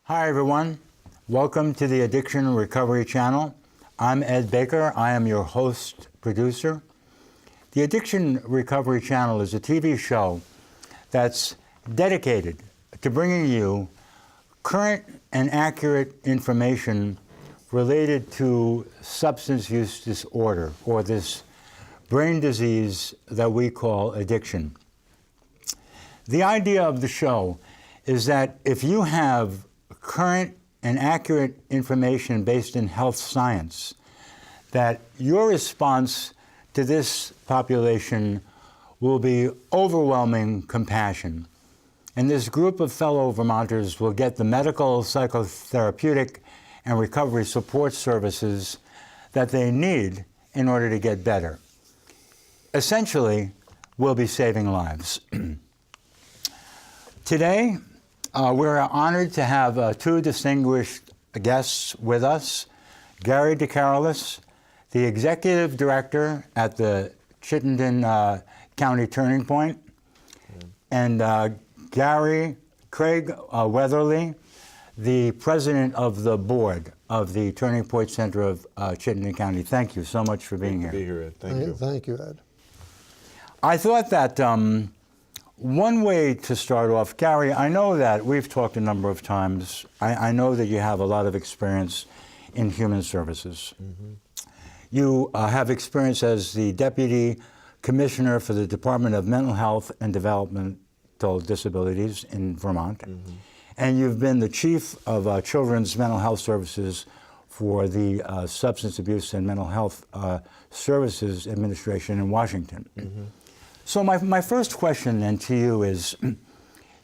Hi everyone, welcome to the Addiction Recovery Channel. I'm Ed Baker, I am your host, producer. The Addiction Recovery Channel is a TV show that's dedicated to bringing you current and accurate information related to substance use disorder, or this brain disease that we call addiction. The idea of the show is that if you have current and accurate information based in health science, that your response to this population will be overwhelming compassion. And this group of fellow Vermonters will get the medical, psychotherapeutic, and recovery support services that they need in order to get better. Essentially, we'll be saving lives. Today, we're honored to have two distinguished guests with us. Gary De Carolis, the Executive Director at the Chittenden County Turning Point, and Craig Weatherly, the President of the Board of the Turning Point Center of Chittenden County. Thank you so much for being here. Good to be here, Ed. Thank you. Thank you, Ed. I thought that one way to start off, Gary, I know that we've talked a number of times. I know that you have a lot of experience in human services. Mm-hmm. You have experience as the Deputy Commissioner for the Department of Mental Health and Developmental Disabilities in Vermont. Mm-hmm. And you've been the Chief of Children's Mental Health Services for the Substance Abuse and Mental Health Services Administration in Washington. Mm-hmm. So my first question then to you is, you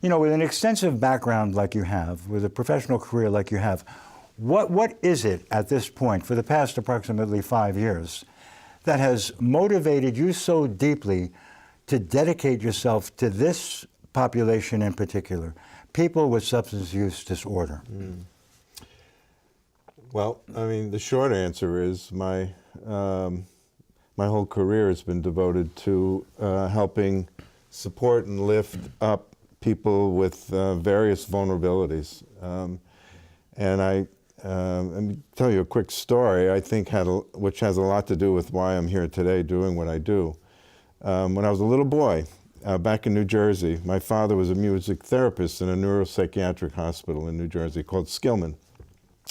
know, with an extensive background like you have, with a professional career like you have, what is it at this point, for the past approximately 5 years, that has motivated you so deeply to dedicate yourself to this population in particular, people with substance use disorder? Mm. Well, I mean, the short answer is my whole career has been devoted to helping support and lift up people with various vulnerabilities. And let me tell you a quick story, I think which has a lot to do with why I'm here today doing what I do. When I was a little boy, back in New Jersey, my father was a music therapist in a neuropsychiatric hospital in New Jersey called Skillman.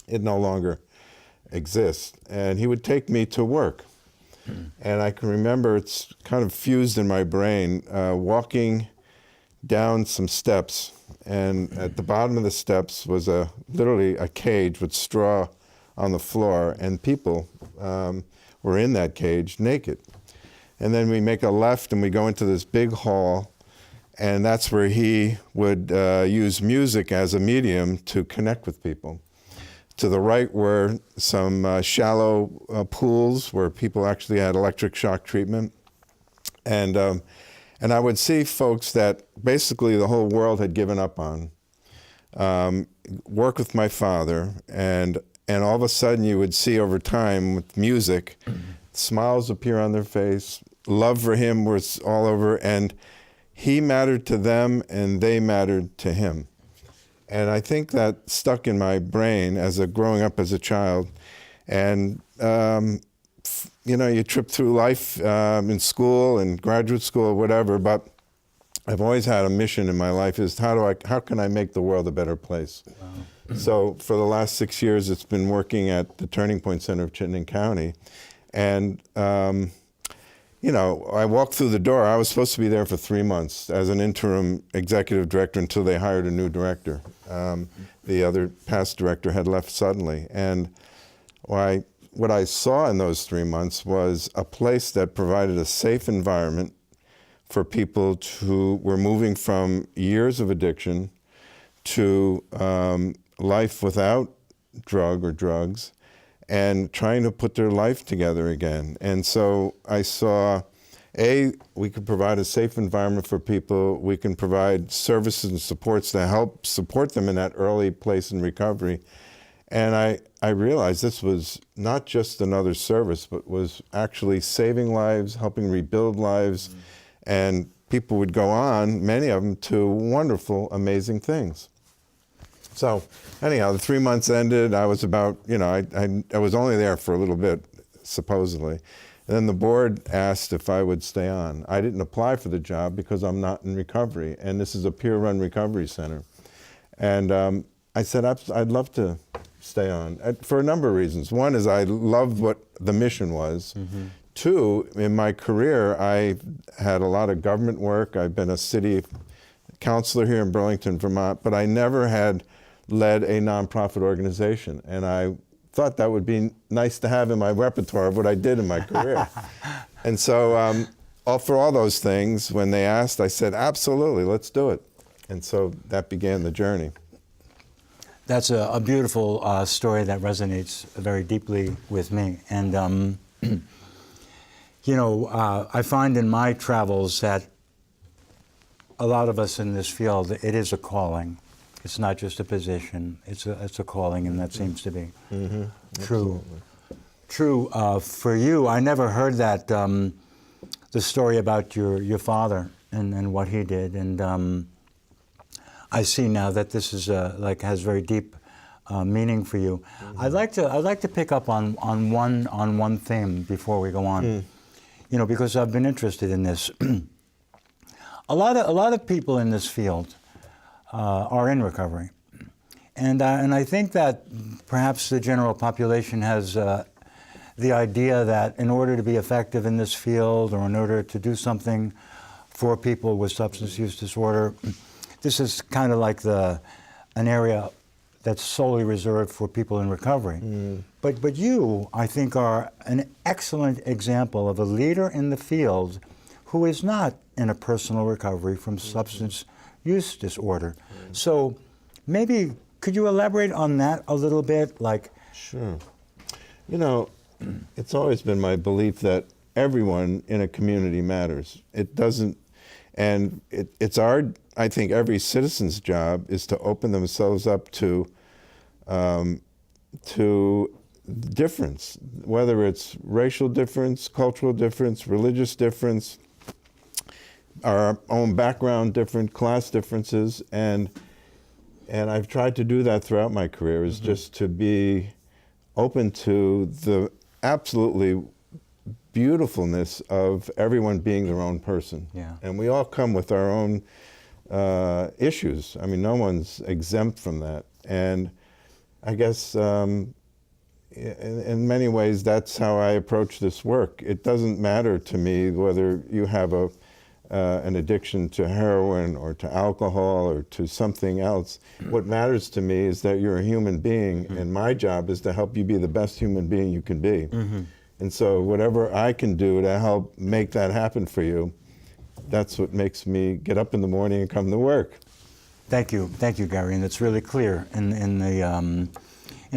It no longer exists. And he would take me to work. And I can remember, it's kind of fused in my brain, walking down some steps, and at the bottom of the steps was literally a cage with straw on the floor, and people were in that cage naked. And then we make a left and we go into this big hall, and that's where he would use music as a medium to connect with people. To the right were some shallow pools where people actually had electric shock treatment. And I would see folks that basically the whole world had given up on, work with my father, and all of a sudden you would see over time with music, smiles appear on their face, love for him was all over, and he mattered to them and they mattered to him. And I think that stuck in my brain growing up as a child. And, you know, you trip through life in school and graduate school or whatever, but I've always had a mission in my life is how can I make the world a better place? Wow. So for the last 6 years, it's been working at the Turning Point Center of Chittenden County. And, you know, I walked through the door. I was supposed to be there for 3 months as an interim executive director until they hired a new director. The other past director had left suddenly. And what I saw in those 3 months was a place that provided a safe environment for people who were moving from years of addiction to life without drug or drugs, and trying to put their life together again. And so I saw, we could provide a safe environment for people, we can provide services and supports to help support them in that early place in recovery. And I realized this was not just another service, but was actually saving lives, helping rebuild lives, and people would go on, many of them, to wonderful, amazing things. So anyhow, the 3 months ended. I was about, I was only there for a little bit, supposedly. And then the board asked if I would stay on. I didn't apply for the job because I'm not in recovery, and this is a peer-run recovery center. And I said, I'd love to stay on for a number of reasons. One is I loved what the mission was. Mm-hmm. Two, in my career, I had a lot of government work. I've been a city councilor here in Burlington, Vermont, but I never had led a nonprofit organization. And I thought that would be nice to have in my repertoire of what I did in my career. And so for all those things, when they asked, I said, absolutely, let's do it. And so that began the journey. That's a beautiful story that resonates very deeply with me. And, I find in my travels that a lot of us in this field, it is a calling. It's not just a position. It's a calling, and that seems to be true. True for you. I never heard that the story about your father and what he did, and I see now that this is has very deep meaning for you. Mm-hmm. I'd like to pick up on one theme before we go on. Because I've been interested in this. A lot of people in this field are in recovery, and I think that perhaps the general population has the idea that in order to be effective in this field, or in order to do something for people with substance use disorder, this is kind of like an area that's solely reserved for people in recovery. Mm. But you, I think, are an excellent example of a leader in the field who is not in a personal recovery from substance use disorder. Mm. So maybe could you elaborate on that a little bit? Sure. It's always been my belief that everyone in a community matters. It doesn't, and it's I think every citizen's job is to open themselves up to difference, whether it's racial difference, cultural difference, religious difference, our own background different, class differences, and I've tried to do that throughout my career, is just to be open to the absolutely beautifulness of everyone being their own person. Yeah. And we all come with our own issues. I mean, no one's exempt from that. And I guess in many ways, that's how I approach this work. It doesn't matter to me whether you have an addiction to heroin or to alcohol or to something else. What matters to me is that you're a human being, and my job is to help you be the best human being you can be. Mm-hmm. And so whatever I can do to help make that happen for you, that's what makes me get up in the morning and come to work. Thank you, Gary, and it's really clear in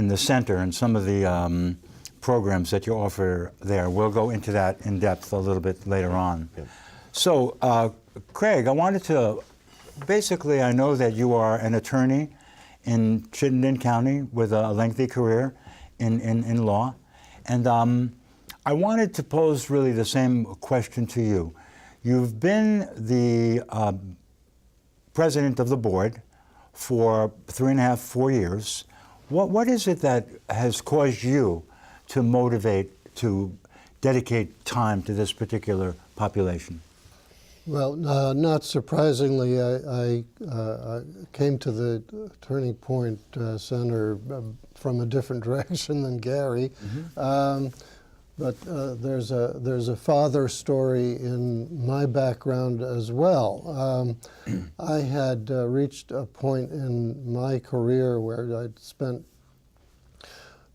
the center and some of the programs that you offer there. We'll go into that in depth a little bit later on. Yeah. So, Craig, I wanted to, basically, I know that you are an attorney in Chittenden County with a lengthy career in law, and I wanted to pose really the same question to you. You've been the president of the board for 3.5, 4 years. What is it that has caused you to motivate, to dedicate time to this particular population? Well, not surprisingly, I came to the Turning Point Center from a different direction than Gary. Mm-hmm. But there's a father story in my background as well. I had reached a point in my career where I'd spent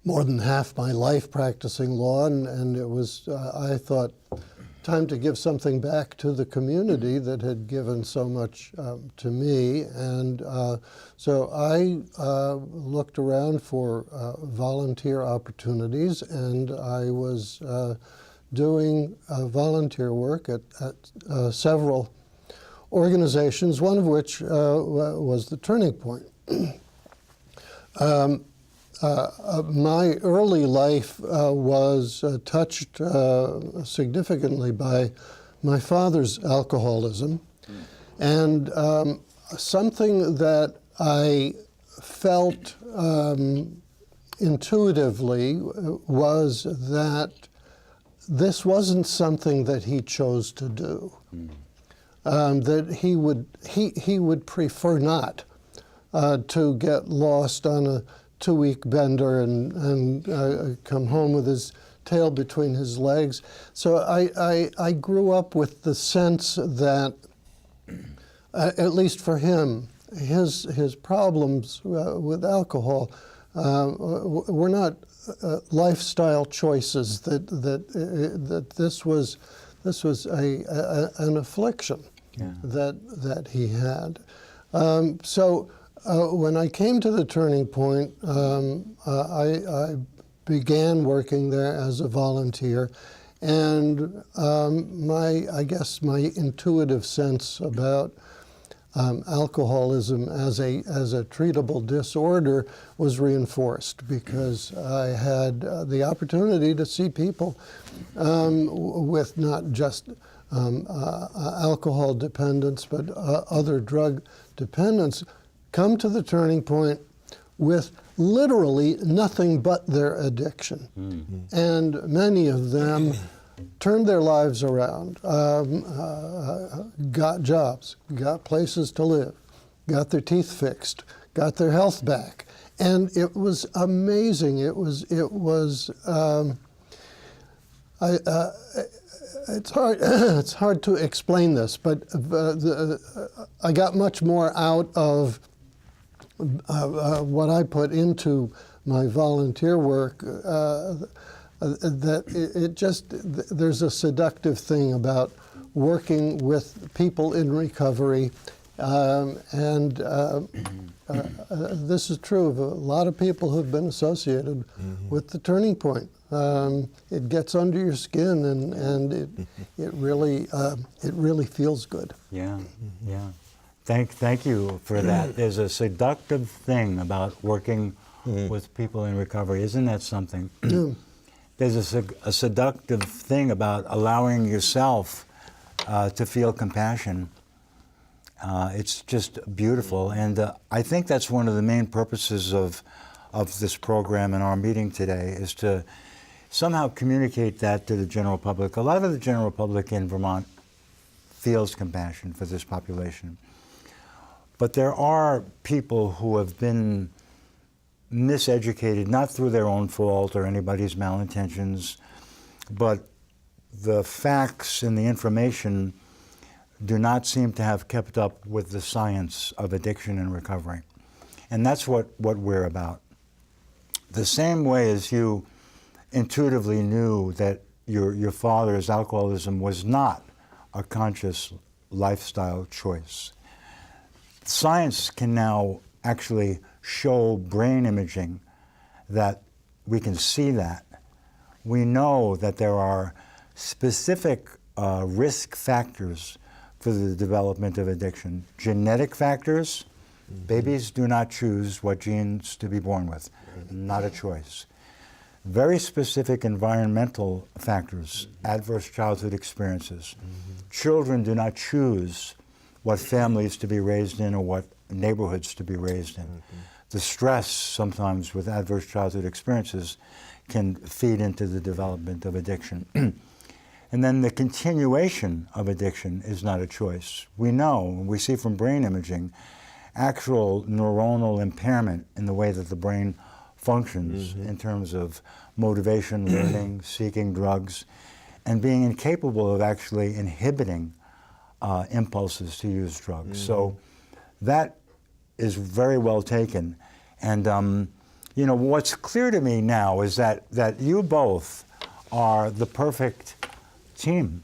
more than half my life practicing law, and it was, I thought, time to give something back to the community that had given so much to me. And so I looked around for volunteer opportunities, and I was doing volunteer work at several organizations, one of which was the Turning Point. My early life was touched significantly by my father's alcoholism, and something that I felt intuitively was that this wasn't something that he chose to do. That he would prefer not to get lost on a 2-week bender and come home with his tail between his legs. So I grew up with the sense that, at least for him, his problems with alcohol were not lifestyle choices. That this was an affliction that he had. So when I came to the Turning Point, I began working there as a volunteer, and I guess my intuitive sense about alcoholism as a treatable disorder was reinforced, because I had the opportunity to see people with not just alcohol dependence, but other drug dependence come to the Turning Point with literally nothing but their addiction. And many of them turned their lives around, got jobs, got places to live, got their teeth fixed, got their health back. And it was amazing. It's hard to explain this, but I got much more out of what I put into my volunteer work, there's a seductive thing about working with people in recovery, and this is true of a lot of people who've been associated with the Turning Point. It gets under your skin, and it really feels good. Yeah, yeah. Thank you for that. There's a seductive thing about working with people in recovery. Isn't that something? There's a seductive thing about allowing yourself to feel compassion. It's just beautiful, and I think that's one of the main purposes of this program and our meeting today, is to somehow communicate that to the general public. A lot of the general public in Vermont feels compassion for this population. But there are people who have been miseducated, not through their own fault or anybody's malintentions, but the facts and the information do not seem to have kept up with the science of addiction and recovery. And that's what we're about. The same way as you intuitively knew that your father's alcoholism was not a conscious lifestyle choice, science can now actually show brain imaging that we can see that. We know that there are specific risk factors for the development of addiction. Genetic factors, babies do not choose what genes to be born with, not a choice. Very specific environmental factors, adverse childhood experiences. Children do not choose what families to be raised in or what neighborhoods to be raised in. The stress sometimes with adverse childhood experiences can feed into the development of addiction. And then the continuation of addiction is not a choice. We know, we see from brain imaging, actual neuronal impairment in the way that the brain functions in terms of motivation, learning, seeking drugs, and being incapable of actually inhibiting impulses to use drugs. So that is very well taken. And you know, what's clear to me now is that you both are the perfect team,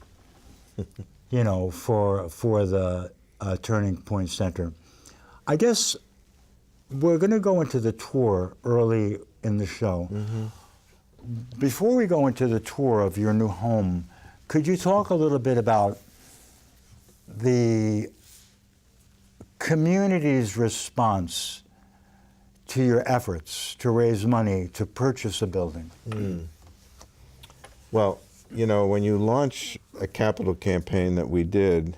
you know, for the Turning Point Center. I guess we're going to go into the tour early in the show. Before we go into the tour of your new home, could you talk a little bit about the community's response to your efforts to raise money to purchase a building? Well, you know, when you launch a capital campaign that we did,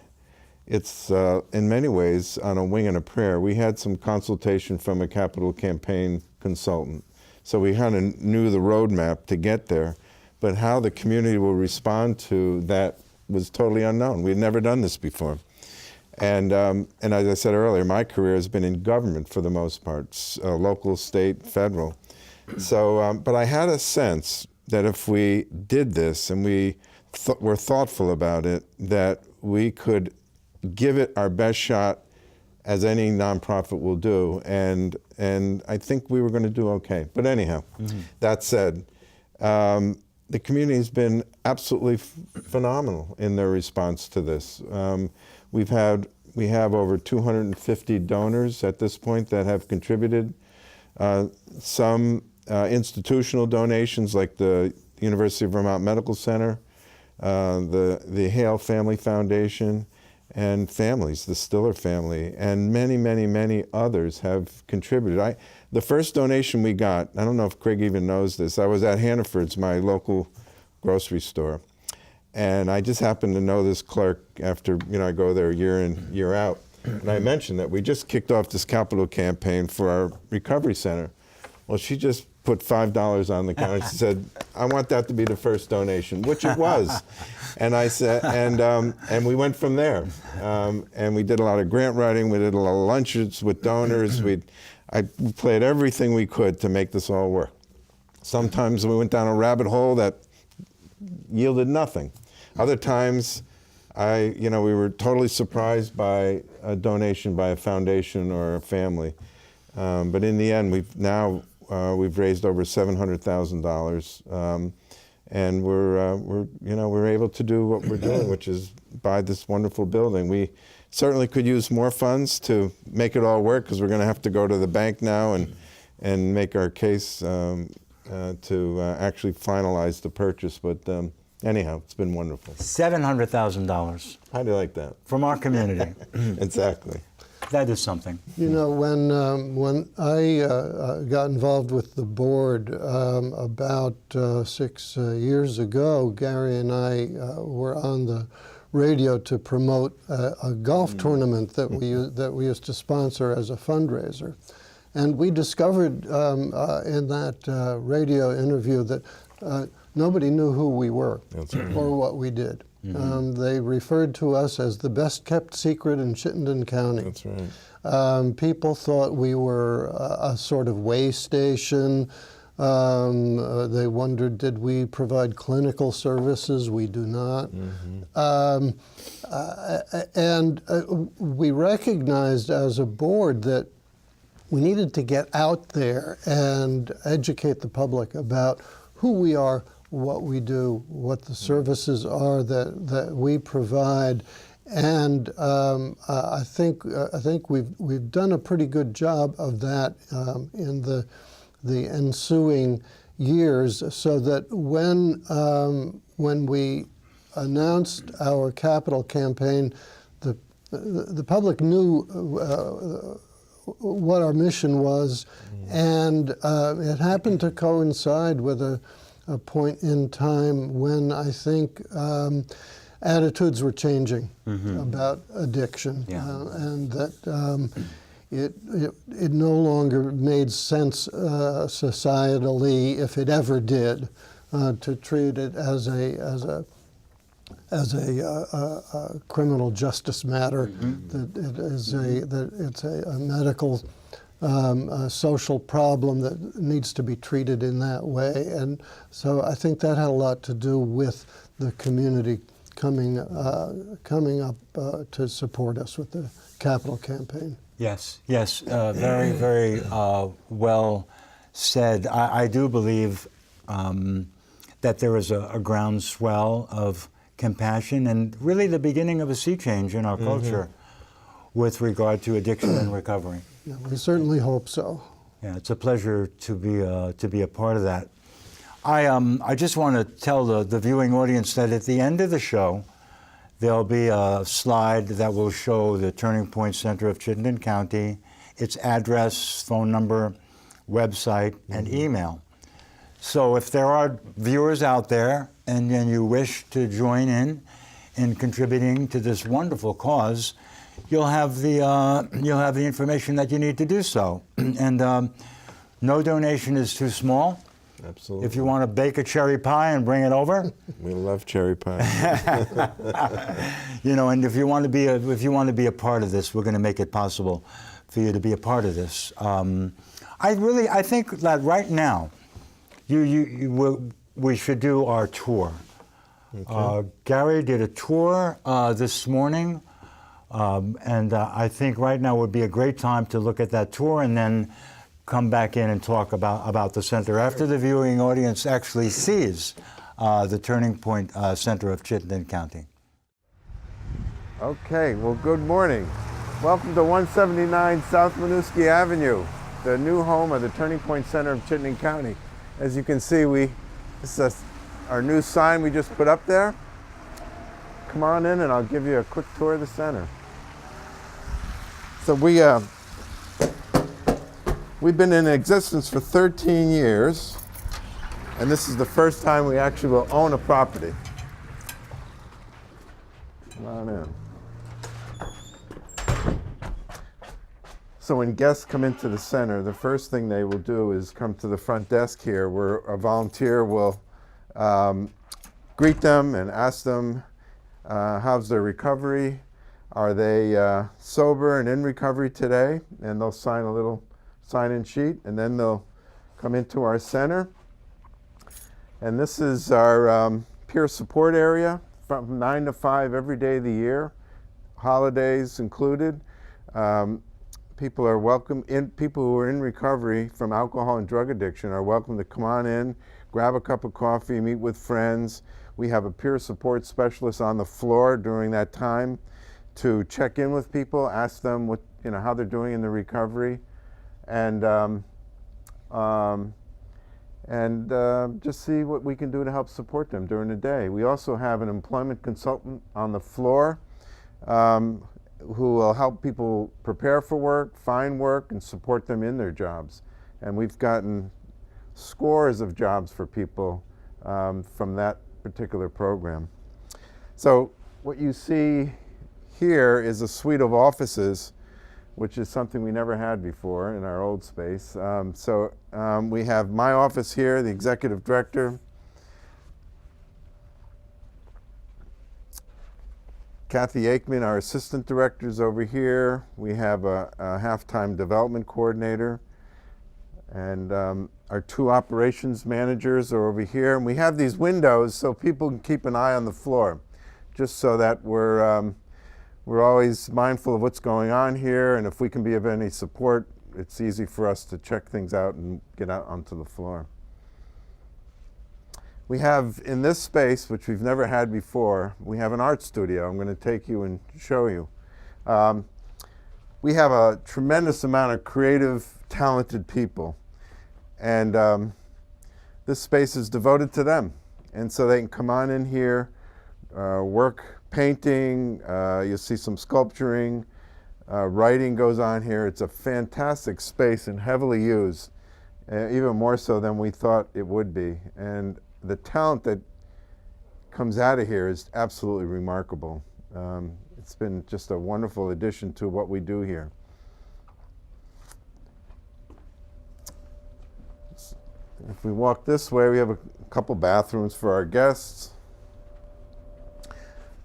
it's in many ways on a wing and a prayer. We had some consultation from a capital campaign consultant, so we kind of knew the roadmap to get there, but how the community will respond to that was totally unknown. We'd never done this before. And as I said earlier, my career has been in government for the most part, local, state, federal. So, but I had a sense that if we did this and we were thoughtful about it, that we could give it our best shot, as any nonprofit will do, and I think we were going to do okay. But anyhow, that said, the community has been absolutely phenomenal in their response to this. We have over 250 donors at this point that have contributed. Some institutional donations, like the University of Vermont Medical Center, the Hale Family Foundation, and families, the Stiller family, and many, many, many others have contributed. The first donation we got, I don't know if Craig even knows this, I was at Hannaford's, my local grocery store, and I just happened to know this clerk after, I go there year in, year out, and I mentioned that we just kicked off this capital campaign for our recovery center. Well, she just put $5 on the counter. She said, "I want that to be the first donation," which it was. And I said, and we went from there. And we did a lot of grant writing. We did a lot of lunches with donors. I played everything we could to make this all work. Sometimes we went down a rabbit hole that yielded nothing. Other times, we were totally surprised by a donation by a foundation or a family. But in the end, we've raised over $700,000, and we're able to do what we're doing, which is buy this wonderful building. We certainly could use more funds to make it all work, because we're going to have to go to the bank now and make our case to actually finalize the purchase. But anyhow, it's been wonderful. $700,000. How do you like that? From our community. Exactly. That is something. When I got involved with the board about 6 years ago, Gary and I were on the radio to promote a golf tournament that we used to sponsor as a fundraiser, and we discovered in that radio interview that nobody knew who we were or what we did. They referred to us as the best kept secret in Chittenden County. That's right. People thought we were a sort of way station. They wondered, did we provide clinical services? We do not. And we recognized as a board that we needed to get out there and educate the public about who we are, what we do, what the services are that we provide, and I think we've done a pretty good job of that in the ensuing years, so that when we announced our capital campaign, the public knew what our mission was, and it happened to coincide with a point in time when I think attitudes were changing about addiction, and that it no longer made sense societally, if it ever did, to treat it as a criminal justice matter. That it's a medical social problem that needs to be treated in that way. And so I think that had a lot to do with the community coming up to support us with the capital campaign. Yes, very, very well said. I do believe that there is a groundswell of compassion and really the beginning of a sea change in our culture with regard to addiction and recovery. Yeah, we certainly hope so. Yeah, it's a pleasure to be a part of that. I just want to tell the viewing audience that at the end of the show, there'll be a slide that will show the Turning Point Center of Chittenden County, its address, phone number, website, and email. So if there are viewers out there and you wish to join in in contributing to this wonderful cause, you'll have the information that you need to do so. And no donation is too small. Absolutely. If you want to bake a cherry pie and bring it over, We love cherry pie. and if you want to be a part of this, we're going to make it possible for you to be a part of this. I think that right now, we should do our tour. Okay. Gary did a tour this morning, and I think right now would be a great time to look at that tour and then come back in and talk about the center after the viewing audience actually sees the Turning Point Center of Chittenden County. Okay, well, good morning. Welcome to 179 South Winooski Avenue, the new home of the Turning Point Center of Chittenden County. As you can see, this is our new sign we just put up there. Come on in and I'll give you a quick tour of the center. So we've been in existence for 13 years, and this is the first time we actually will own a property. Come on in. So when guests come into the center, the first thing they will do is come to the front desk here, where a volunteer will greet them and ask them how's their recovery. Are they sober and in recovery today? And they'll sign a little sign-in sheet, and then they'll come into our center. And this is our peer support area from 9 to 5 every day of the year, holidays included. People are welcome. People who are in recovery from alcohol and drug addiction are welcome to come on in, grab a cup of coffee, meet with friends. We have a peer support specialist on the floor during that time to check in with people, ask them how they're doing in the recovery, and just see what we can do to help support them during the day. We also have an employment consultant on the floor who will help people prepare for work, find work, and support them in their jobs. And we've gotten scores of jobs for people from that particular program. So what you see here is a suite of offices, which is something we never had before in our old space. We have my office here, the executive director. Kathy Aikman, our assistant director, is over here. We have a half-time development coordinator. And our 2 operations managers are over here. And we have these windows so people can keep an eye on the floor, just so that we're always mindful of what's going on here. And if we can be of any support, it's easy for us to check things out and get out onto the floor. We have in this space, which we've never had before, we have an art studio. I'm going to take you and show you. We have a tremendous amount of creative, talented people. And this space is devoted to them. And so they can come on in here, work painting, you'll see some sculpturing, writing goes on here. It's a fantastic space and heavily used, even more so than we thought it would be. And the talent that comes out of here is absolutely remarkable. It's been just a wonderful addition to what we do here. If we walk this way, we have a couple bathrooms for our guests.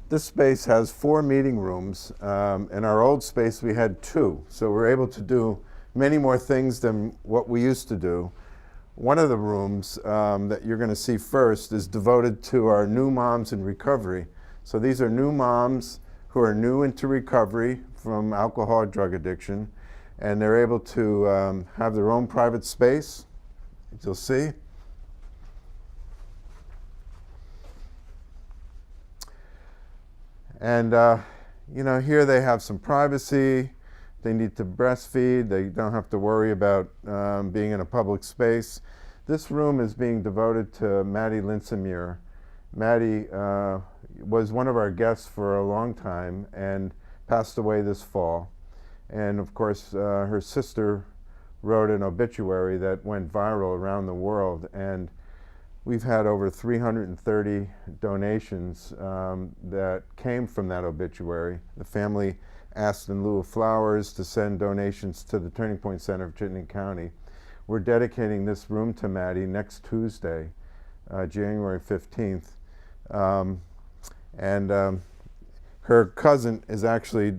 This space has 4 meeting rooms. In our old space, we had 2. So we're able to do many more things than what we used to do. One of the rooms that you're going to see first is devoted to our new moms in recovery. So these are new moms who are new into recovery from alcohol or drug addiction, and they're able to have their own private space, as you'll see. And here they have some privacy. They need to breastfeed. They don't have to worry about being in a public space. This room is being devoted to Mattie, Lynn, Samir. Mattie was one of our guests for a long time and passed away this fall. And of course, her sister wrote an obituary that went viral around the world. And we've had over 330 donations that came from that obituary. The family asked in lieu of flowers to send donations to the Turning Point Center of Chittenden County. We're dedicating this room to Mattie next Tuesday, January 15th. Her cousin is actually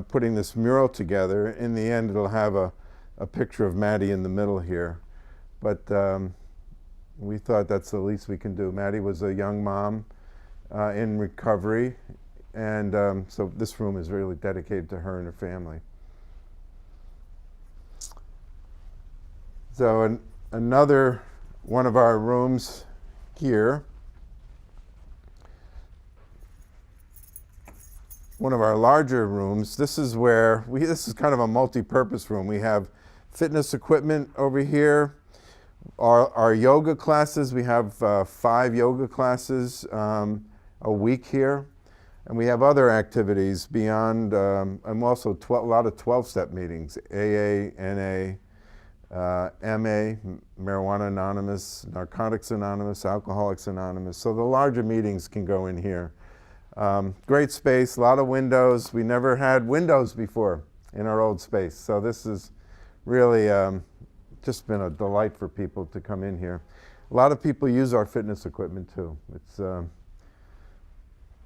putting this mural together. In the end, it'll have a picture of Mattie in the middle here. But we thought that's the least we can do. Mattie was a young mom in recovery, and so this room is really dedicated to her and her family. So another one of our rooms here, one of our larger rooms, this is where this is kind of a multi-purpose room. We have fitness equipment over here. Our yoga classes, we have 5 yoga classes a week here. And we have other activities beyond, and also a lot of 12-step meetings, AA, NA, MA, Marijuana Anonymous, Narcotics Anonymous, Alcoholics Anonymous. So the larger meetings can go in here. Great space, a lot of windows. We never had windows before in our old space. So this is really just been a delight for people to come in here. A lot of people use our fitness equipment too. It's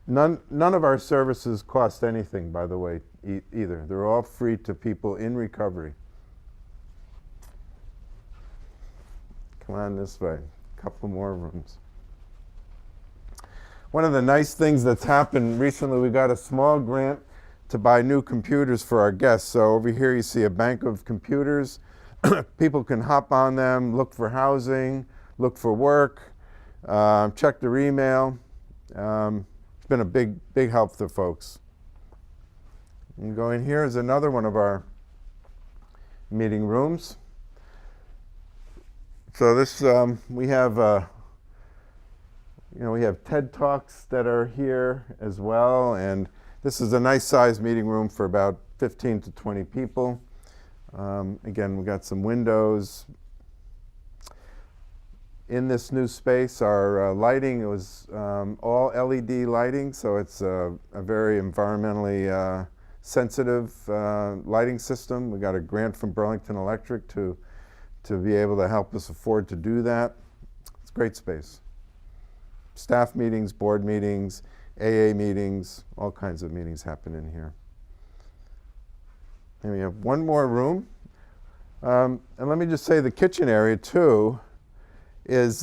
none of our services cost anything, by the way, either. They're all free to people in recovery. Come on this way, a couple more rooms. One of the nice things that's happened recently, we got a small grant to buy new computers for our guests. So over here you see a bank of computers. People can hop on them, look for housing, look for work, check their email. It's been a big help to folks. And go in here is another one of our meeting rooms. So this we have we have TED Talks that are here as well, and this is a nice sized meeting room for about 15 to 20 people. Again, we got some windows. In this new space, our lighting, it was all LED lighting, so it's a very environmentally sensitive lighting system. We got a grant from Burlington Electric to be able to help us afford to do that. It's a great space. Staff meetings, board meetings, AA meetings, all kinds of meetings happen in here. And we have one more room. And let me just say the kitchen area too is,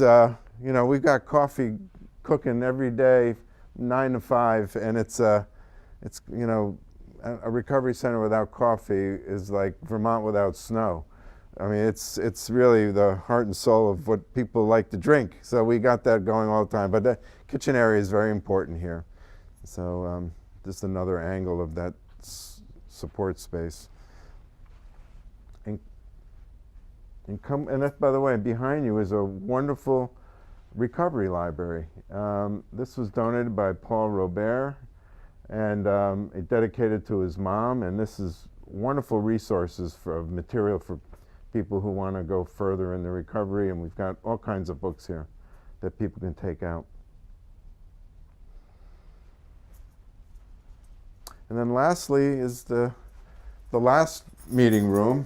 we've got coffee cooking every day, 9 to 5, and it's a recovery center without coffee is like Vermont without snow. I mean, it's really the heart and soul of what people like to drink. So we got that going all the time. But the kitchen area is very important here. So just another angle of that support space. And that, by the way, behind you is a wonderful recovery library. This was donated by Paul Robert and dedicated to his mom. And this is wonderful resources of material for people who want to go further in the recovery. And we've got all kinds of books here that people can take out. And then lastly is the last meeting room.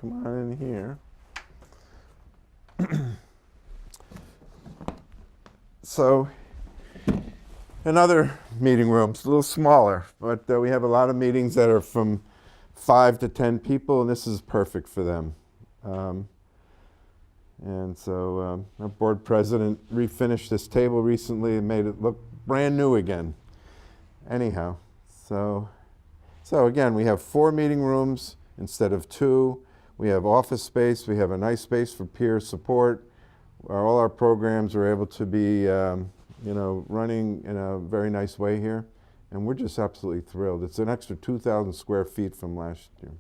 Come on in here. So another meeting room, it's a little smaller, but we have a lot of meetings that are from 5 to 10 people, and this is perfect for them. And so our board president refinished this table recently and made it look brand new again. Anyhow, so again, we have 4 meeting rooms instead of 2. We have office space. We have a nice space for peer support. All our programs are able to be, running in a very nice way here. And we're just absolutely thrilled. It's an extra 2,000 square feet from last year.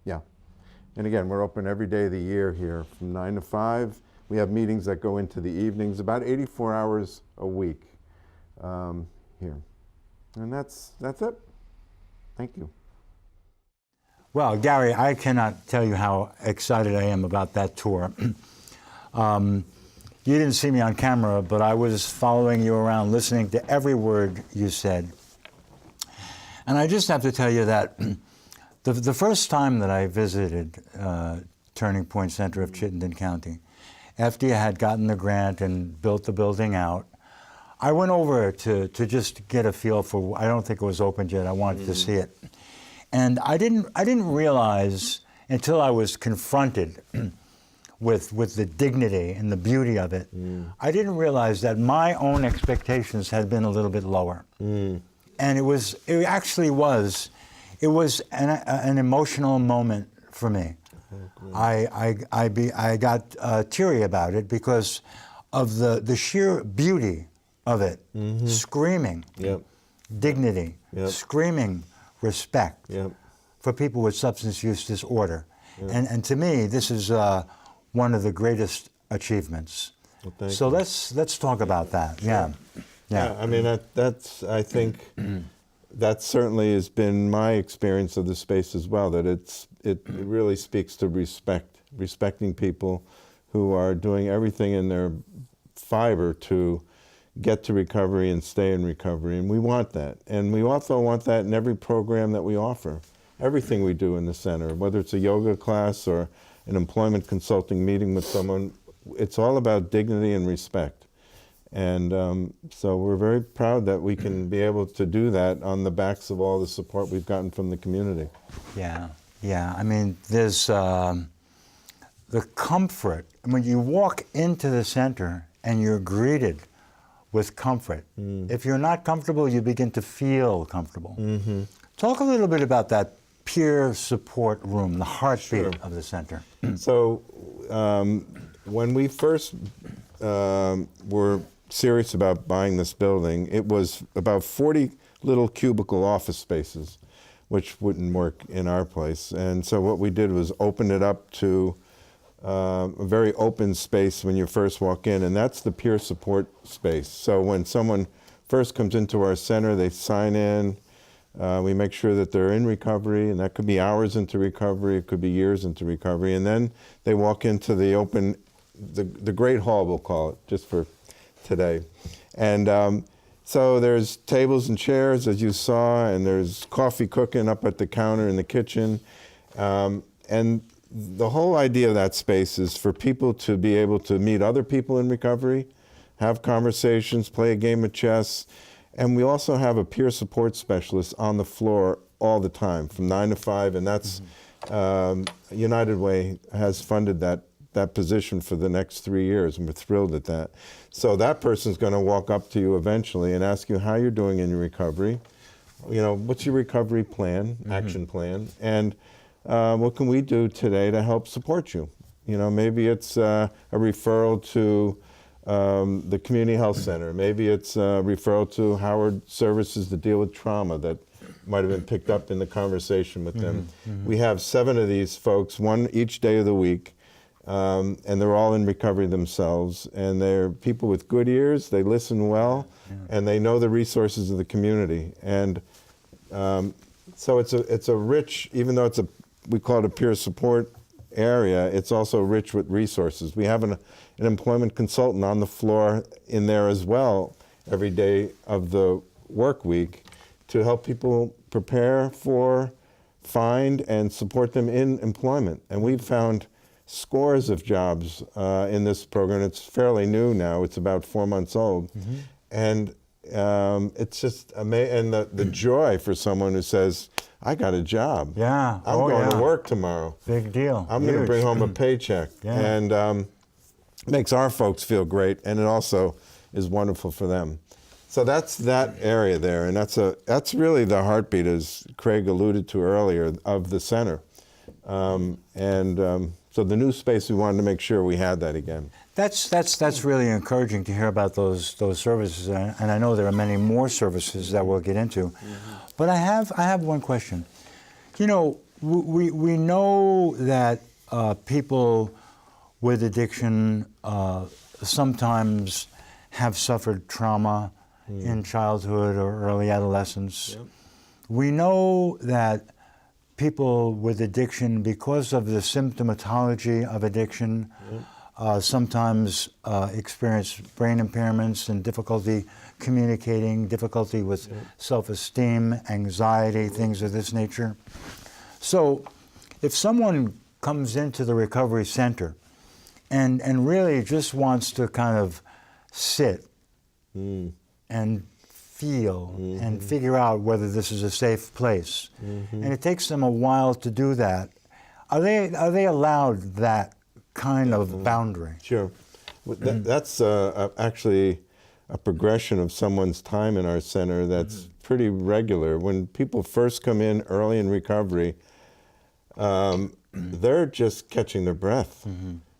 Yeah. And again, we're open every day of the year here from 9 to 5. We have meetings that go into the evenings, about 84 hours a week here. And that's it. Thank you. Well, Gary, I cannot tell you how excited I am about that tour. You didn't see me on camera, but I was following you around, listening to every word you said. And I just have to tell you that the first time that I visited Turning Point Center of Chittenden County, after you had gotten the grant and built the building out, I went over to just get a feel for, I don't think it was opened yet, I wanted to see it. And I didn't realize until I was confronted with the dignity and the beauty of it, I didn't realize that my own expectations had been a little bit lower. And it actually was an emotional moment for me. I got teary about it because of the sheer beauty of it, screaming dignity, screaming respect for people with substance use disorder. And to me, this is one of the greatest achievements. Well, so let's talk about that. Yeah. I mean, I think that certainly has been my experience of the space as well, that it really speaks to respecting people who are doing everything in their fiber to get to recovery and stay in recovery, and we want that. And we also want that in every program that we offer, everything we do in the center, whether it's a yoga class or an employment consulting meeting with someone, it's all about dignity and respect. And so we're very proud that we can be able to do that on the backs of all the support we've gotten from the community. Yeah. I mean, there's the comfort. When you walk into the center and you're greeted with comfort, if you're not comfortable, you begin to feel comfortable. Talk a little bit about that peer support room, the heartbeat of the center. So when we first were serious about buying this building, it was about 40 little cubicle office spaces, which wouldn't work in our place. And so what we did was open it up to a very open space when you first walk in, and that's the peer support space. So when someone first comes into our center, they sign in, we make sure that they're in recovery, and that could be hours into recovery, it could be years into recovery, and then they walk into the open, the Great Hall, we'll call it, just for today. And so there's tables and chairs, as you saw, and there's coffee cooking up at the counter in the kitchen. And the whole idea of that space is for people to be able to meet other people in recovery, have conversations, play a game of chess. And we also have a peer support specialist on the floor all the time from 9 to 5, and that's United Way has funded that position for the next 3 years, and we're thrilled at that. So that person's going to walk up to you eventually and ask you how you're doing in your recovery. You know, what's your recovery plan, action plan, and what can we do today to help support you? You know, maybe it's a referral to the community health center. Maybe it's a referral to Howard Services to deal with trauma that might have been picked up in the conversation with them. We have 7 of these folks, one each day of the week, and they're all in recovery themselves. And they're people with good ears, they listen well, and they know the resources of the community. And so it's a rich, even though we call it a peer support area, it's also rich with resources. We have an employment consultant on the floor in there as well every day of the work week to help people prepare for, find, and support them in employment. And we've found scores of jobs in this program. It's fairly new now. It's about 4 months old. And it's just amazing. And the joy for someone who says, I got a job. Yeah. I'm going to work tomorrow. Big deal. I'm going to bring home a paycheck. And makes our folks feel great, and it also is wonderful for them. So that's that area there, and that's really the heartbeat, as Craig alluded to earlier, of the center. So the new space, we wanted to make sure we had that again. That's really encouraging to hear about those services, and I know there are many more services that we'll get into. But I have one question. You know, we know that people with addiction sometimes have suffered trauma in childhood or early adolescence. We know that people with addiction, because of the symptomatology of addiction, sometimes experience brain impairments and difficulty communicating, difficulty with self-esteem, anxiety, things of this nature. So if someone comes into the recovery center and really just wants to kind of sit and feel and figure out whether this is a safe place, and it takes them a while to do that, are they allowed that kind of boundary? Sure. That's actually a progression of someone's time in our center that's pretty regular. When people first come in early in recovery, they're just catching their breath.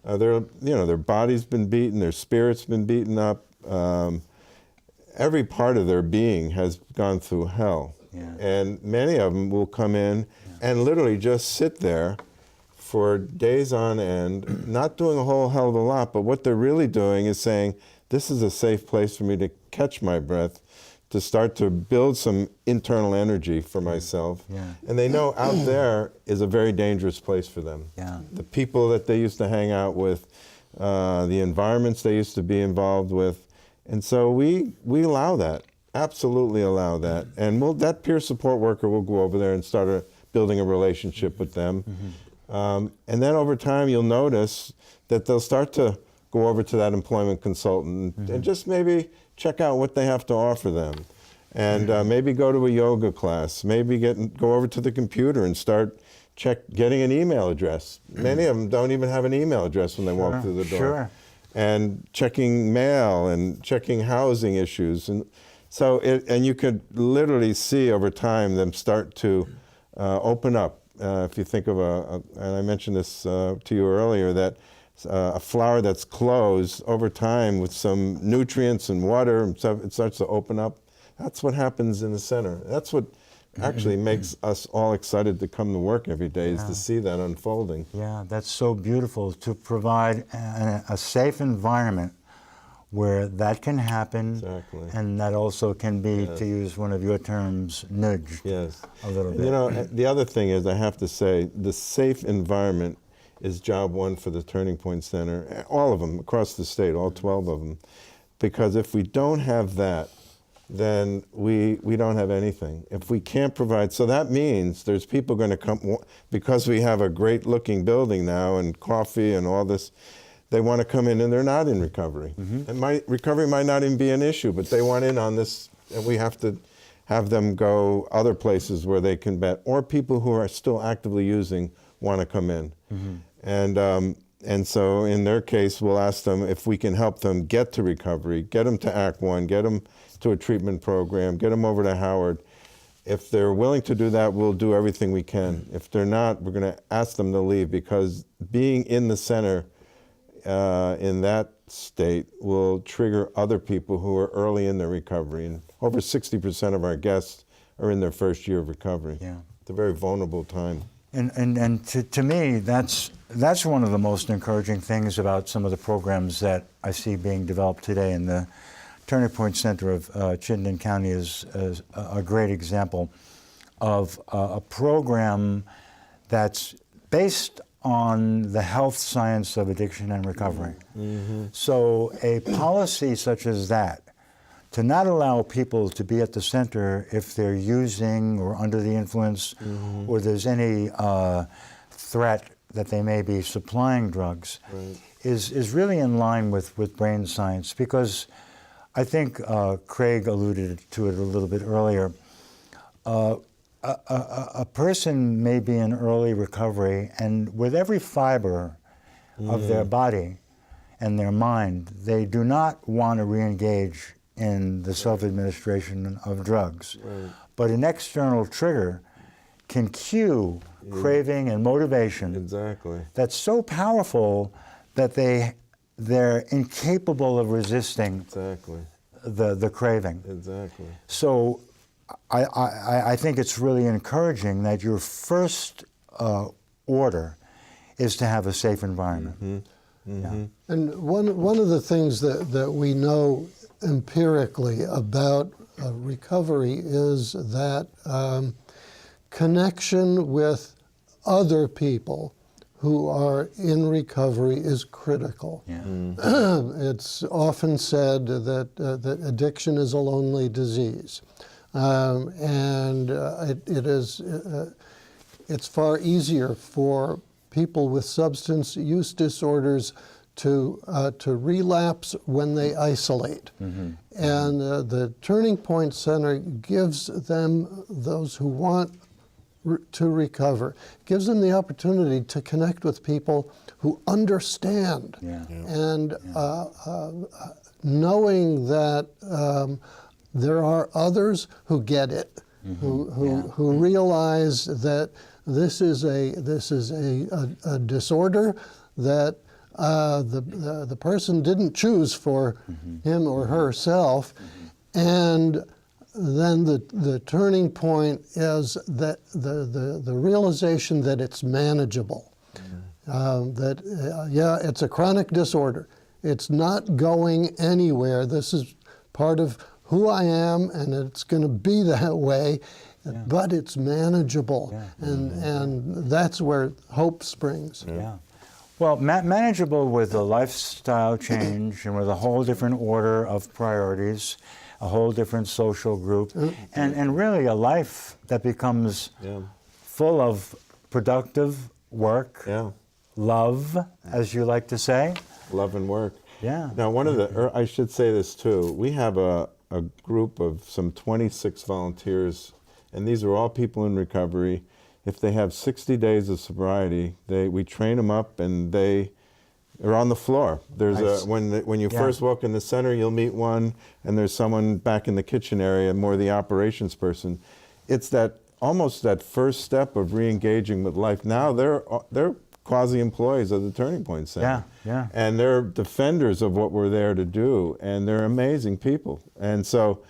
Their body's been beaten, their spirit's been beaten up. Every part of their being has gone through hell. And many of them will come in and literally just sit there for days on end, not doing a whole hell of a lot, but what they're really doing is saying, this is a safe place for me to catch my breath, to start to build some internal energy for myself. And they know out there is a very dangerous place for them. The people that they used to hang out with, the environments they used to be involved with. And so we allow that, absolutely allow that. And that peer support worker will go over there and start building a relationship with them. And then over time, you'll notice that they'll start to go over to that employment consultant and just maybe check out what they have to offer them. And maybe go to a yoga class, maybe go over to the computer and start getting an email address. Many of them don't even have an email address when they walk through the door. And checking mail and checking housing issues. And so, and you could literally see over time them start to open up. If you think of and I mentioned this to you earlier, that a flower that's closed over time with some nutrients and water and stuff, it starts to open up. That's what happens in the center. That's what actually makes us all excited to come to work every day, is to see that unfolding. Yeah, that's so beautiful, to provide a safe environment where that can happen, and that also can be, to use one of your terms, nudged a little bit. You know, the other thing is, I have to say, the safe environment is job one for the Turning Point Center, all of them across the state, all 12 of them. Because if we don't have that, then we don't have anything. If we can't provide, so that means there's people going to come, because we have a great looking building now and coffee and all this, they want to come in and they're not in recovery. And recovery might not even be an issue, but they want in on this, and we have to have them go other places where they can bet, or people who are still actively using want to come in. And so in their case, we'll ask them if we can help them get to recovery, get them to Act One, get them to a treatment program, get them over to Howard. If they're willing to do that, we'll do everything we can. If they're not, we're going to ask them to leave, because being in the center in that state will trigger other people who are early in their recovery. And over 60% of our guests are in their first year of recovery. It's a very vulnerable time. And to me, that's one of the most encouraging things about some of the programs that I see being developed today. And the Turning Point Center of Chittenden County is a great example of a program that's based on the health science of addiction and recovery. So a policy such as that, to not allow people to be at the center if they're using or under the influence, or there's any threat that they may be supplying drugs, is really in line with brain science. Because I think Craig alluded to it a little bit earlier. A person may be in early recovery, and with every fiber of their body and their mind, they do not want to re-engage in the self-administration of drugs. But an external trigger can cue craving and motivation that's so powerful that they're incapable of resisting the craving. So I think it's really encouraging that your first order is to have a safe environment. And one of the things that we know empirically about recovery is that connection with other people who are in recovery is critical. Yeah. It's often said that that addiction is a lonely disease, and it's far easier for people with substance use disorders to relapse when they isolate. And the Turning Point Center gives them, those who want to recover, gives them the opportunity to connect with people who understand. And knowing that there are others who get it, who realize that this is a disorder that the person didn't choose for him or herself, and then the turning point is that the realization that it's manageable, that it's a chronic disorder, it's not going anywhere, this is part of who I am and it's going to be that way, but it's manageable, and that's where hope springs. Well, manageable with a lifestyle change and with a whole different order of priorities, a whole different social group, and really a life that becomes full of productive work, love, as you like to say. Love and work. Yeah. Now, one of the, I should say this too, we have a group of some 26 volunteers, and these are all people in recovery. If they have 60 days of sobriety, we train them up and they are on the floor. There's when you first walk in the center, you'll meet one, and there's someone back in the kitchen area, more the operations person. It's that almost that first step of re-engaging with life. Now they're quasi-employees of the Turning Point Center. And they're defenders of what we're there to do, and they're amazing people. And so,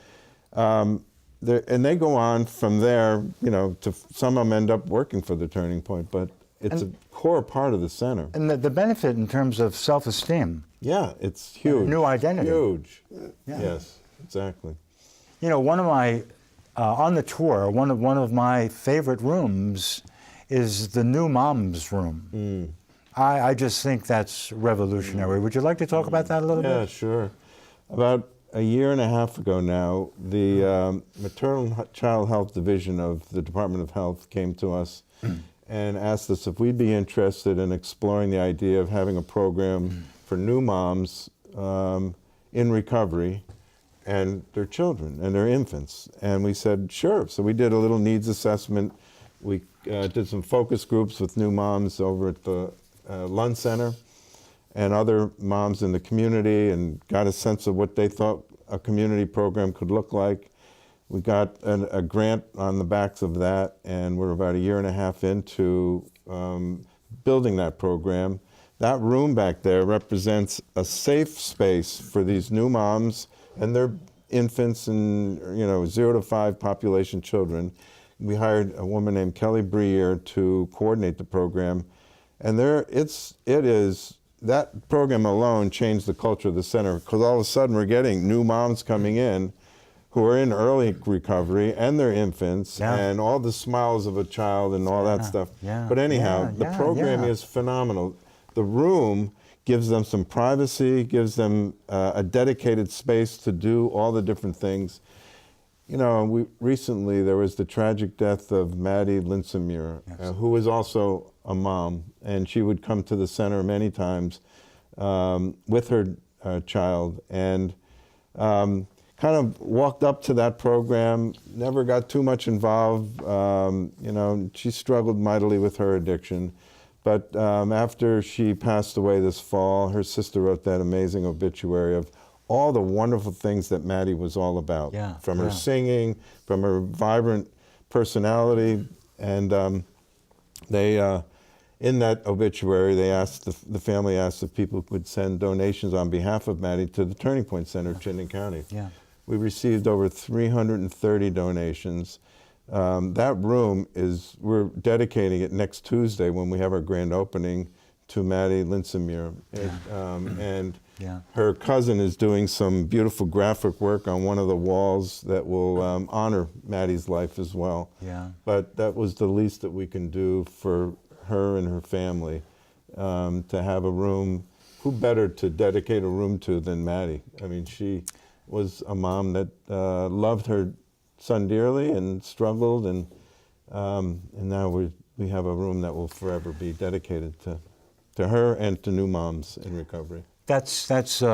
and they go on from there, you know, to some of them end up working for the Turning Point, but it's a core part of the center. And the benefit in terms of self-esteem. Yeah, it's huge. New identity. Huge. Yes, exactly. You know, one of my, on the tour, one of my favorite rooms is the new mom's room. I just think that's revolutionary. Would you like to talk about that a little bit? Yeah, sure. About a year and a half ago now, the Maternal Child Health Division of the Department of Health came to us and asked us if we'd be interested in exploring the idea of having a program for new moms in recovery and their children and their infants. And we said, sure. So we did a little needs assessment. We did some focus groups with new moms over at the Lynn Center and other moms in the community, and got a sense of what they thought a community program could look like. We got a grant on the backs of that, and we're about a year and a half into building that program. That room back there represents a safe space for these new moms and their infants and 0 to 5 population children. We hired a woman named Kelly Breer to coordinate the program, and that program alone changed the culture of the center, because all of a sudden we're getting new moms coming in who are in early recovery and their infants and all the smiles of a child and all that stuff. But anyhow, the program is phenomenal. The room gives them some privacy, gives them a dedicated space to do all the different things. You know, recently there was the tragic death of Mattie, Lynn, Samira, who was also a mom, and she would come to the center many times with her child, and kind of walked up to that program, never got too much involved. She struggled mightily with her addiction. But after she passed away this fall, her sister wrote that amazing obituary of all the wonderful things that Mattie was all about, from her singing, from her vibrant personality. And in that obituary, the family asked if people could send donations on behalf of Mattie to the Turning Point Center, Chittenden County. We received over 330 donations. That room we're dedicating it next Tuesday when we have our grand opening to Mattie, Lynn, Samir. And Yeah. Her cousin is doing some beautiful graphic work on one of the walls that will honor Mattie's life as well. Yeah. But that was the least that we can do for her and her family, to have a room. Who better to dedicate a room to than Mattie? I mean, she was a mom that loved her son dearly and struggled, and now we have a room that will forever be dedicated to her and to new moms in recovery. That's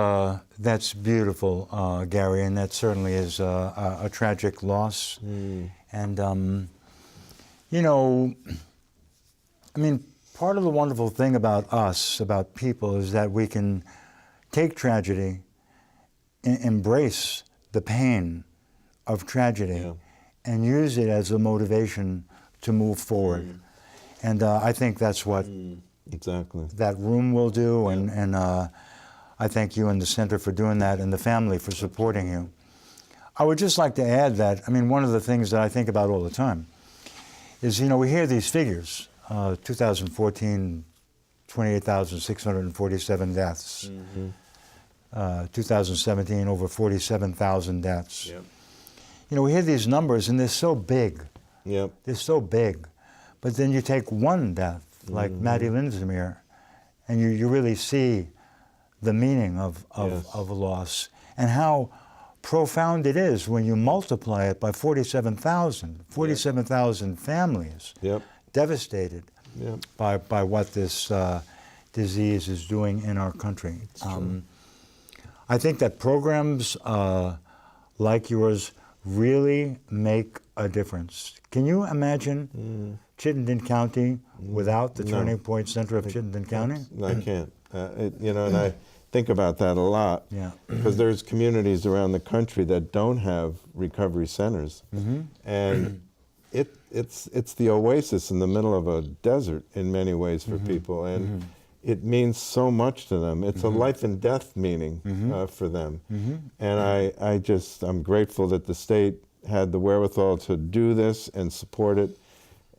beautiful, Gary, and that certainly is a tragic loss. And you know, I mean, part of the wonderful thing about us, about people, is that we can take tragedy, embrace the pain of tragedy, and use it as a motivation to move forward. And I think that's what exactly that room will do, and I thank you and the center for doing that, and the family for supporting you. I would just like to add that, I mean, one of the things that I think about all the time is, you know, we hear these figures, 2014, 28,647 deaths. 2017, over 47,000 deaths. Yep. You know, we hear these numbers, and they're so big. Yep. They're so big. But then you take one death, like Mattie Lynn Samir, and you really see the meaning of loss and how profound it is when you multiply it by 47,000 families devastated by what this disease is doing in our country. I think that programs like yours really make a difference. Can you imagine Chittenden County without the Turning Point Center of Chittenden County? I can't. You know, and I think about that a lot, because there's communities around the country that don't have recovery centers, and it's the oasis in the middle of a desert in many ways for people, and it means so much to them. It's a life and death meaning for them, and I'm grateful that the state had the wherewithal to do this and support it,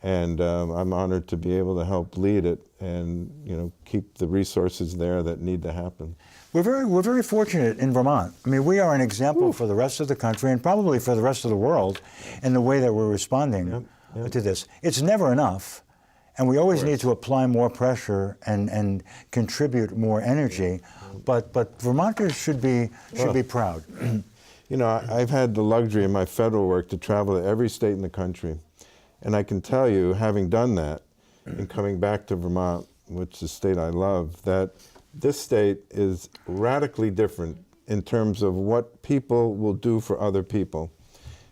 and I'm honored to be able to help lead it and, you know, keep the resources there that need to happen. We're very fortunate in Vermont. I mean, we are an example for the rest of the country and probably for the rest of the world in the way that we're responding to this. It's never enough, and we always need to apply more pressure and contribute more energy. But Vermonters should be proud. You know, I've had the luxury in my federal work to travel to every state in the country, and I can tell you, having done that and coming back to Vermont, which is a state I love, that this state is radically different in terms of what people will do for other people.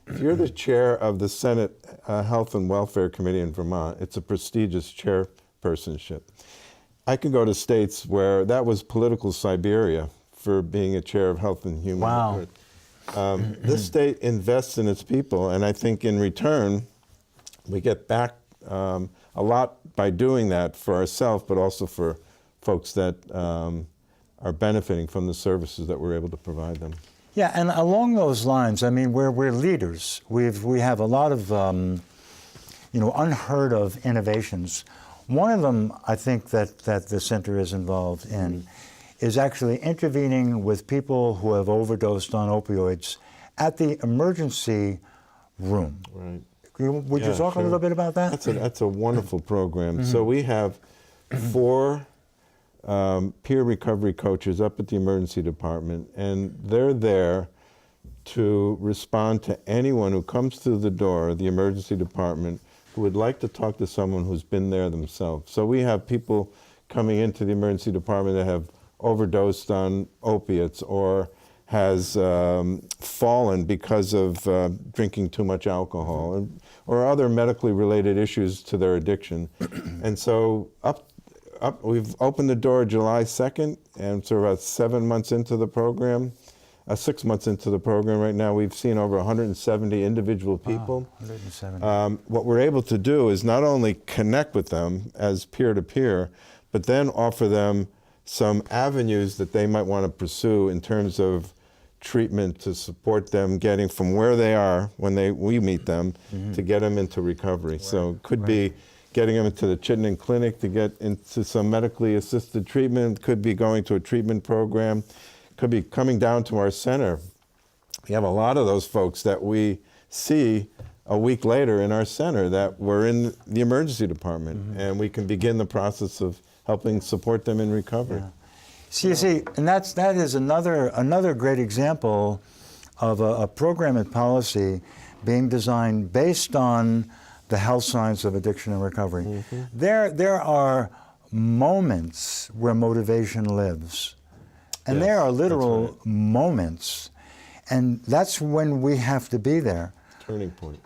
If you're the chair of the Senate Health and Welfare Committee in Vermont, it's a prestigious chairpersonship. I can go to states where that was political Siberia for being a chair of Health and Human Services. This state invests in its people, and I think in return, we get back a lot by doing that for ourselves, but also for folks that are benefiting from the services that we're able to provide them. Yeah, and along those lines, I mean, we're leaders. We have a lot of you know, unheard of innovations. One of them, I think, that the center is involved in is actually intervening with people who have overdosed on opioids at the emergency room. Right. Would you talk a little bit about that? That's a wonderful program. So we have 4 peer recovery coaches up at the emergency department, and they're there to respond to anyone who comes through the door of the emergency department who would like to talk to someone who's been there themselves. So we have people coming into the emergency department that have overdosed on opiates or has fallen because of drinking too much alcohol or other medically related issues to their addiction. And so we've opened the door July 2nd, and so about 7 months into the program, 6 months into the program right now, we've seen over 170 individual people. Wow, 170. What we're able to do is not only connect with them as peer-to-peer, but then offer them some avenues that they might want to pursue in terms of treatment to support them getting from where they are when we meet them to get them into recovery. So it could be getting them into the Chittenden clinic to get into some medically assisted treatment, could be going to a treatment program, could be coming down to our center. We have a lot of those folks that we see a week later in our center that were in the emergency department, and we can begin the process of helping support them in recovery. Yeah. So you see, and that is another great example of a program and policy being designed based on the health science of addiction and recovery. There are moments where motivation lives, and Yes, there are literal that's right. moments, and that's when we have to be there. Turning point.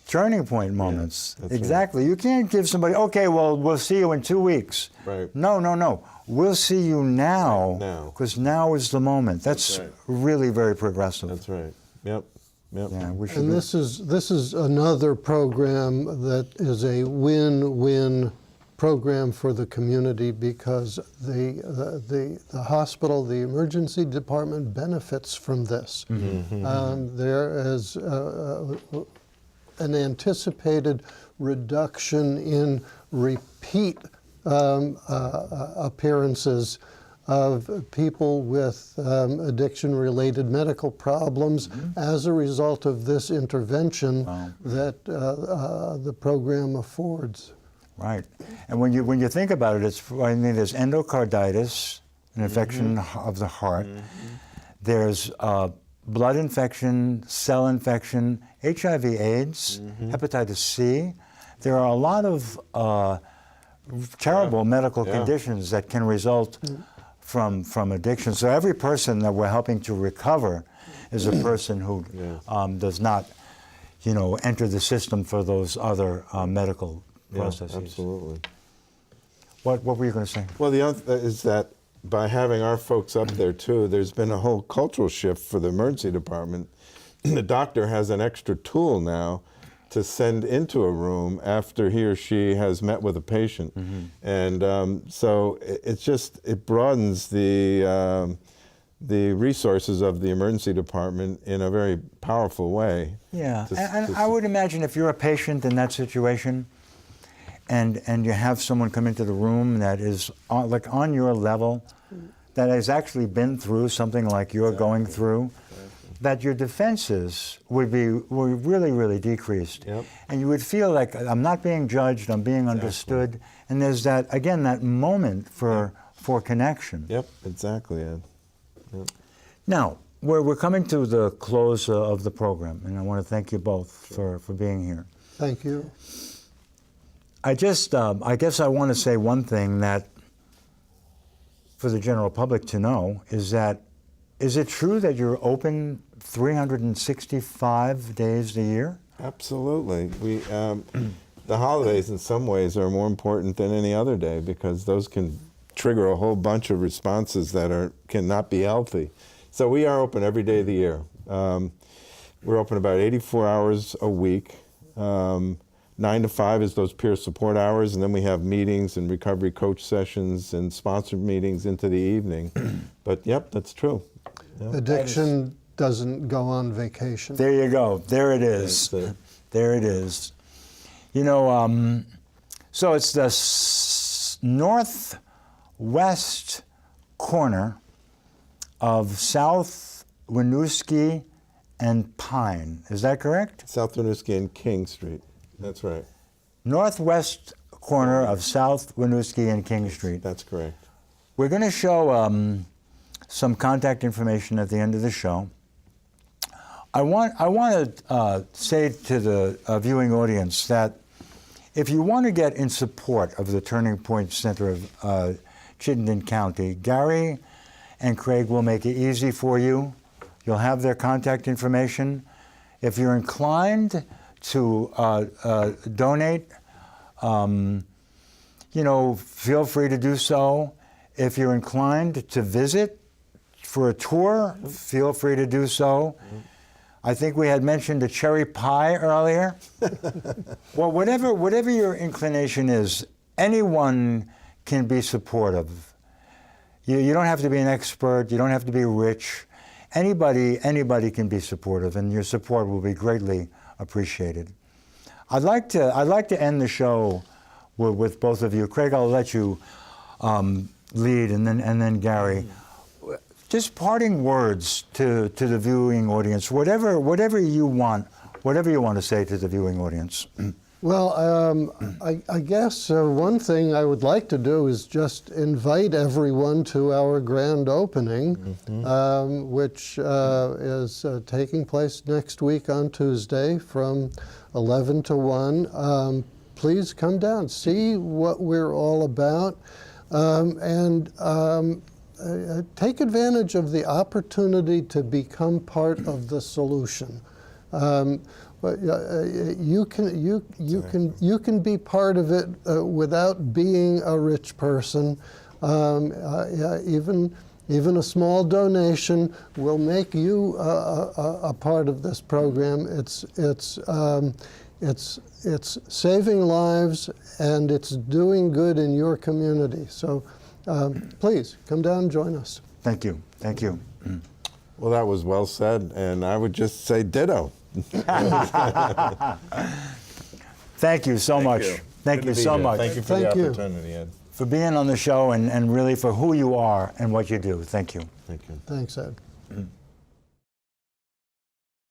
Turning point moments. that's right. Exactly. You can't give somebody, okay, well, we'll see you in 2 weeks. Right. No. We'll see you now, Now. because now is the moment. That's right. really very progressive. That's right. Yep. Yeah, we should. And this is another program that is a win-win program for the community, because the hospital, the emergency department benefits from this. There is an anticipated reduction in repeat appearances of people with addiction-related medical problems as a result of this intervention that the program affords. Right. And when you think about it, there's endocarditis, an infection of the heart. There's blood infection, cell infection, HIV/AIDS, hepatitis C. There are a lot of terrible medical conditions that can result from addiction. So every person that we're helping to recover is a person who does not, enter the system for those other medical processes. Absolutely. What were you going to say? Well, the other is that by having our folks up there too, there's been a whole cultural shift for the emergency department. The doctor has an extra tool now to send into a room after he or she has met with a patient, and so it broadens the resources of the emergency department in a very powerful way. Yeah, and I would imagine if you're a patient in that situation, and you have someone come into the room that is on your level, that has actually been through something like you're going through, that your defenses would really, really decreased. Yep. And you would feel like, I'm not being judged, I'm being understood. And there's that moment for connection. Yep, exactly, Ed. Yep. Now, we're coming to the close of the program, and I want to thank you both for being here. Thank you. I guess I want to say one thing that for the general public to know is it true that you're open 365 days a year? Absolutely. We the holidays in some ways are more important than any other day, because those can trigger a whole bunch of responses that cannot be healthy. So we are open every day of the year. We're open about 84 hours a week. 9 to 5 is those peer support hours, and then we have meetings and recovery coach sessions and sponsored meetings into the evening. But yep, that's true. Yep. Addiction doesn't go on vacation. There you go. There it is. That's it. There it is. So it's the northwest corner of South Winooski and Pine. Is that correct? South Winooski and King Street. That's right. Northwest corner of South Winooski and King Street. That's correct. We're going to show some contact information at the end of the show. I want to say to the viewing audience that if you want to get in support of the Turning Point Center of Chittenden County, Gary and Craig will make it easy for you. You'll have their contact information. If you're inclined to donate, feel free to do so. If you're inclined to visit for a tour, feel free to do so. I think we had mentioned a cherry pie earlier. Well, whatever your inclination is, anyone can be supportive. You don't have to be an expert. You don't have to be rich. Anybody can be supportive, and your support will be greatly appreciated. I'd like to end the show with both of you. Craig, I'll let you lead, and then Gary. Just parting words to the viewing audience, whatever you want to say to the viewing audience. Well, I guess one thing I would like to do is just invite everyone to our grand opening, which is taking place next week on Tuesday from 11 to 1. Please come down, see what we're all about, and take advantage of the opportunity to become part of the solution. You can be part of it without being a rich person. Even a small donation will make you a part of this program. It's saving lives, and it's doing good in your community. So please come down and join us. Thank you. Thank you. Well, that was well said, and I would just say ditto. Thank you so much. Thank you so much. Thank you for the opportunity, Ed. For being on the show and really for who you are and what you do. Thank you. Thank you. Thanks, Ed.